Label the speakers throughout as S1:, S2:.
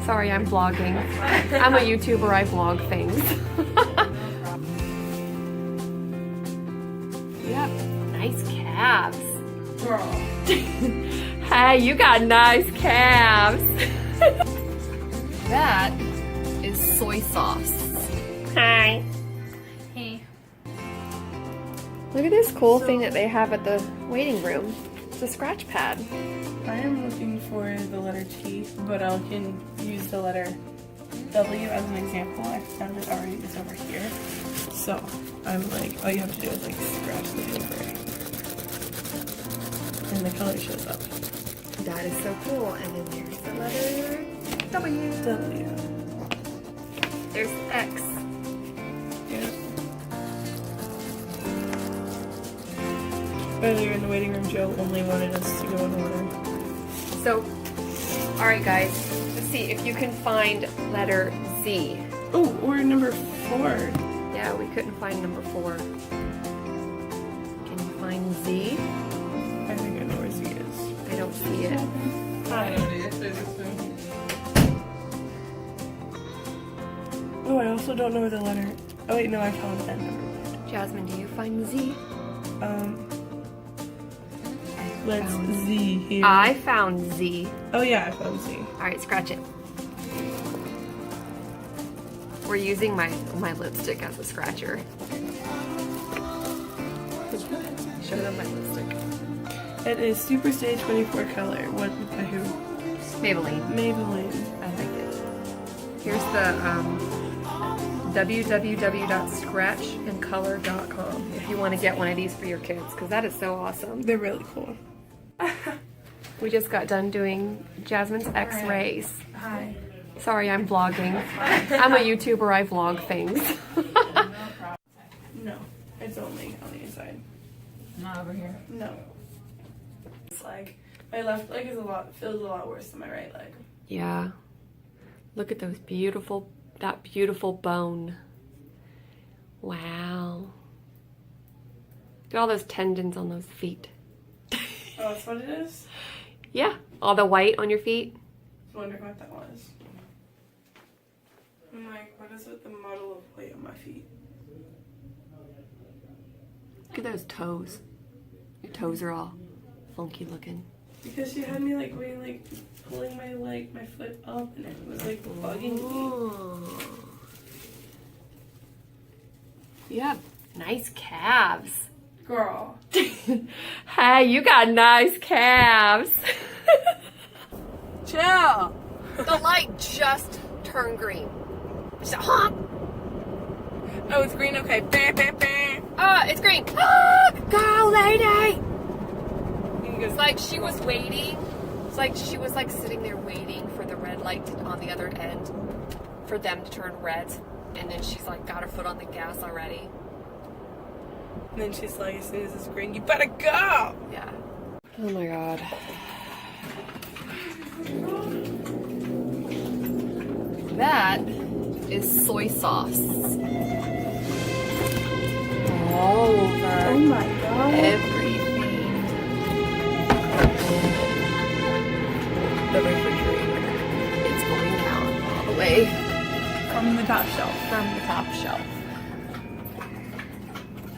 S1: Sorry, I'm vlogging. I'm a YouTuber, I vlog things. Yep, nice calves.
S2: Girl.
S1: Hey, you got nice calves. That is soy sauce. Hi.
S2: Hey.
S1: Look at this cool thing that they have at the waiting room. It's a scratch pad.
S2: I am looking for the letter T, but I can use the letter W as an example. I found it already. It's over here. So I'm like, all you have to do is like scratch the paper, and the color shows up.
S1: That is so cool. And then there's the letter W.
S2: W.
S1: There's X.
S2: Yeah. Earlier in the waiting room, Joe only wanted us to go in order.
S1: So, alright guys, let's see if you can find letter Z.
S2: Oh, or number 4.
S1: Yeah, we couldn't find number 4. Can you find Z?
S2: I think I know where Z is.
S1: I don't see it.
S2: Hi. Oh, I also don't know where the letter... Oh wait, no, I found that number.
S1: Jasmine, do you find Z?
S2: Let's Z here.
S1: I found Z.
S2: Oh yeah, I found Z.
S1: Alright, scratch it. We're using my lipstick as a scratcher. Show them my lipstick.
S2: It is Super Stay 24 color. What by who?
S1: Maybelline.
S2: Maybelline.
S1: I like it. Here's the www.scratchandcolor.com if you want to get one of these for your kids, because that is so awesome.
S2: They're really cool.
S1: We just got done doing Jasmine's Xrays.
S2: Hi.
S1: Sorry, I'm vlogging. I'm a YouTuber, I vlog things.
S2: No, it's only on the inside.
S3: Not over here.
S2: No. It's like my left leg is feels a lot worse than my right leg.
S1: Yeah. Look at that beautiful bone. Wow. Look at all those tendons on those feet.
S2: Oh, that's what it is?
S1: Yeah, all the white on your feet.
S2: I was wondering what that was. I'm like, what is with the model of weight on my feet?
S1: Look at those toes. Your toes are all funky looking.
S2: Because she had me like pulling my foot up, and it was like bugging me.
S1: You have nice calves.
S2: Girl.
S1: Hey, you got nice calves.
S2: Chill.
S1: The light just turned green. So, huh?
S2: Oh, it's green. Okay. Bam, bam, bam.
S1: It's green. Go, lady. It's
S2: It's
S1: like she was waiting. It's like she was like sitting there waiting for the red light on the other end for them to turn red. And then she's like got her foot on the gas already.
S2: And then she's like, as soon as it's green, you better go.
S1: Yeah. Oh my god. That is soy sauce. All over.
S2: Oh my god.
S1: Everything. The refrigerator. It's going down all the way
S2: From the top shelf.
S1: from the top shelf.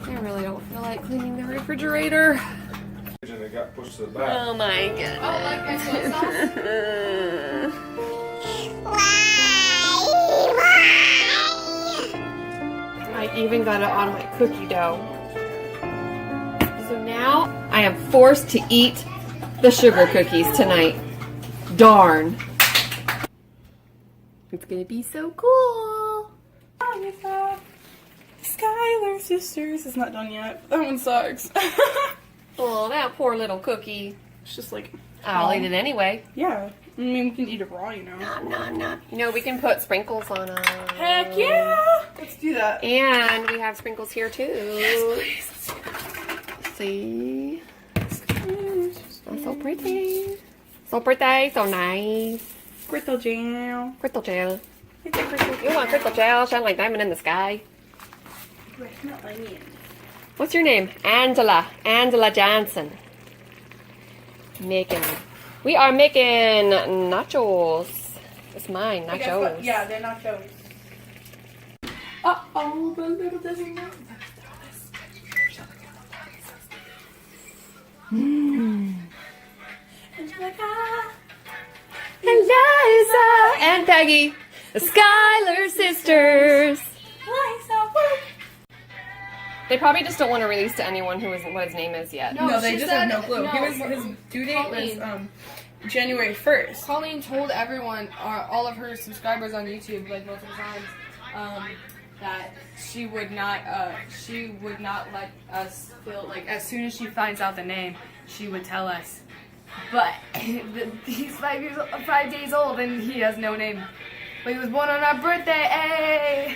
S1: I really don't feel like cleaning the refrigerator.
S4: And it got pushed to the back.
S1: Oh my goodness.
S3: Oh, like my soy sauce?
S1: I even got it on my cookie dough. So now I am forced to eat the sugar cookies tonight. Darn. It's gonna be so cool.
S2: Skylar Sisters is not done yet. That one sucks.
S1: Oh, that poor little cookie.
S2: It's just like...
S1: I'll eat it anyway.
S2: Yeah. I mean, we can eat it raw, you know.
S1: Nom. You know, we can put sprinkles on it.
S2: Heck yeah! Let's do that.
S1: And we have sprinkles here too.
S2: Yes, please.
S1: See? That's so pretty. So pretty, so nice.
S2: Crystal jam.
S1: Crystal gel. You want crystal gel? Shine like diamond in the sky. What's your name? Angela. Angela Johnson. We are making nachos. It's mine,
S2: I guess
S1: nachos.
S2: what- yeah, they're nachos. Uh-oh, but little does he know.
S1: Eliza and Peggy, the Skylar sisters. They probably just don't want to release to anyone who isn't what his name is yet.
S2: No, they
S3: she
S2: just have
S3: said-
S2: no clue.
S3: no,
S2: His due date was January 1st.
S3: Colleen told everyone, all of her subscribers on YouTube, like multiple times, that she would not let us feel like as soon as she finds out the name, she would tell us. But he's 5 days old and he has no name. But he was born on our birthday.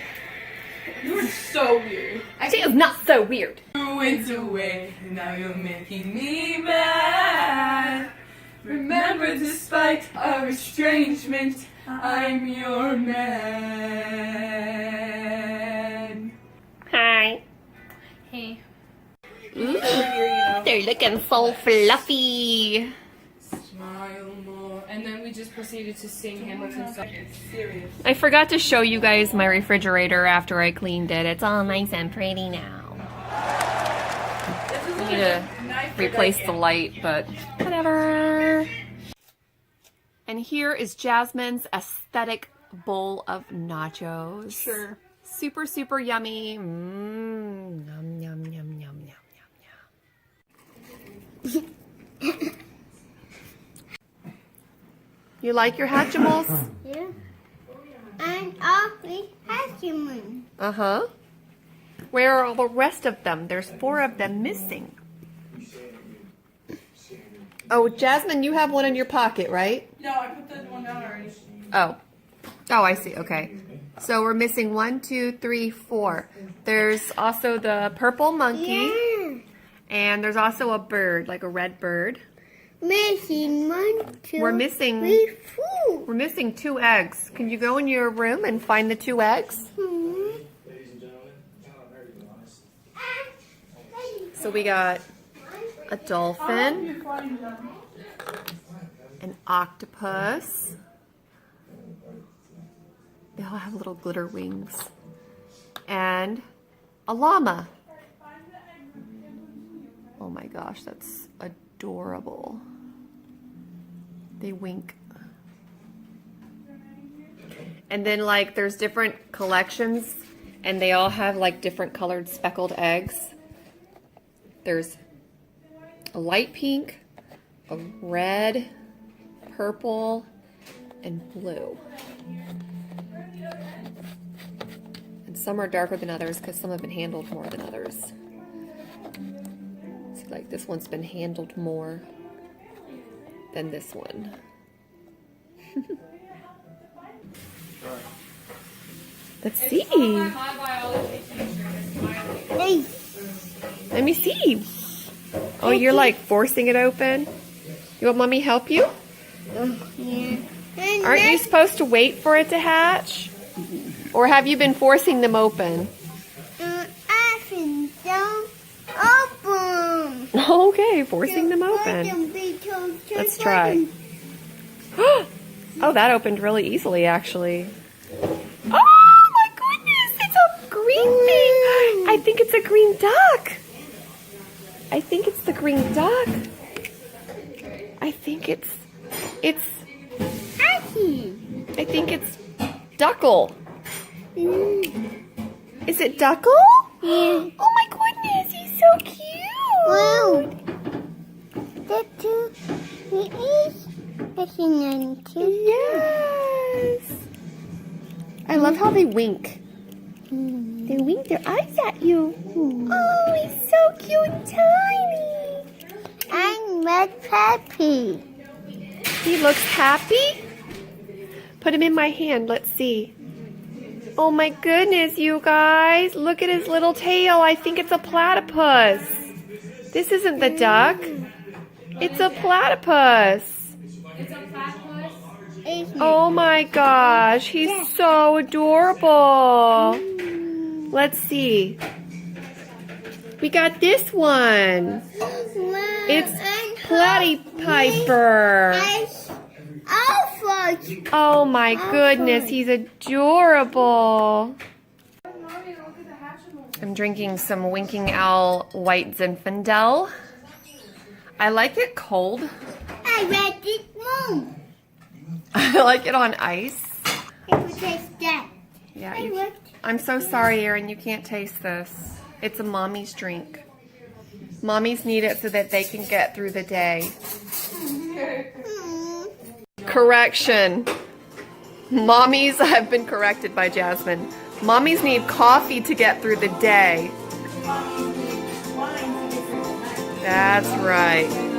S2: You're so weird.
S1: She is not so weird.
S2: You went away, now you're making me mad. Remember, despite our estrangement, I'm your man.
S1: Hi.
S3: Hey.
S1: Ooh, they're looking so fluffy.
S3: Smile more. And then we just proceeded to sing Hamilton song.
S2: Serious.
S1: I forgot to show you guys my refrigerator after I cleaned it. It's all nice and pretty now.
S2: This is
S1: I need to replace the light, but whatever. And here is Jasmine's aesthetic bowl of nachos.
S2: Sure.
S1: Super, super yummy. Mmm. Yum, yum, yum, yum, yum, yum, yum. You like your Hatchimals?
S5: Yeah. And all three Hatchimals.
S1: Uh-huh. Where are all the rest of them? There's 4 of them missing. Oh, Jasmine, you have one in your pocket, right?
S2: No, I put that one down already.
S1: Oh. Oh, I see. Okay. So we're missing 1, 2, 3, 4. There's also the purple monkey.
S5: Yeah.
S1: And there's also a bird, like a red bird.
S5: Missing 1, 2,
S1: We're missing
S5: 3, 4.
S1: We're missing 2 eggs. Can you go in your room and find the 2 eggs? So we got a dolphin, an octopus. They all have little glitter wings. And a llama. Oh my gosh, that's adorable. They wink. And then like there's different collections and they all have like different colored speckled eggs. There's a light pink, a red, purple, and blue. And some are darker than others because some have been handled more than others. So like this one's been handled more than this one. Let's see.
S5: Hey.
S1: Let me see. Oh, you're like forcing it open? You want mommy help you?
S5: Yeah. And
S1: Aren't you supposed to wait for it to hatch? Or have you been forcing them open?
S5: I can don't open.
S1: Okay, forcing them open. Let's try. Oh, that opened really easily, actually. Oh my goodness, it's a green thing. I think it's a green duck. I think it's the green duck. I think it's I think it's Duckle. Is it Duckle?
S5: Yeah.
S1: Oh my goodness, he's so cute.
S5: Wow. The two is missing two.
S1: Yes. I love how they wink. They wink their eyes at you. Oh, he's so cute and tiny.
S5: And red happy.
S1: He looks happy. Put him in my hand. Let's see. Oh my goodness, you guys. Look at his little tail. I think it's a platypus. This isn't the duck. It's a platypus.
S3: It's a platypus.
S1: Oh my gosh. He's so adorable. Let's see. We got this one. It's Platypiper.
S5: Alpha
S1: Oh my goodness, he's adorable. I'm drinking some Winking Owl White Zinfandel. I like it cold.
S5: I read it wrong.
S1: I like it on ice.
S5: It would taste that.
S1: Yeah,
S5: I looked.
S1: I'm so sorry, Erin, you can't taste this. It's a mommy's drink. Mommies need it so that they can get through the day. Correction. Mommies have been corrected by Jasmine. Mommies need coffee to get through the day. That's right.